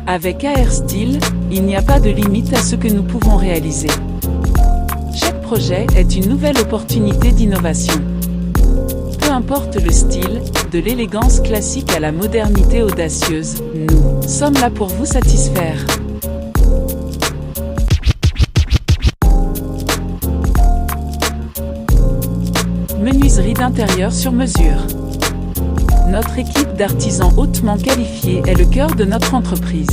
Avec AR Style, il n'y a pas de limite à ce que nous pouvons réaliser. Chaque projet est une nouvelle opportunité d'innovation. Peu importe le style, de l'élégance classique à la modernité audacieuse, nous sommes là pour vous satisfaire. Menuiserie d'intérieur sur mesure. Notre équipe d'artisans hautement qualifiés est le cœur de notre entreprise.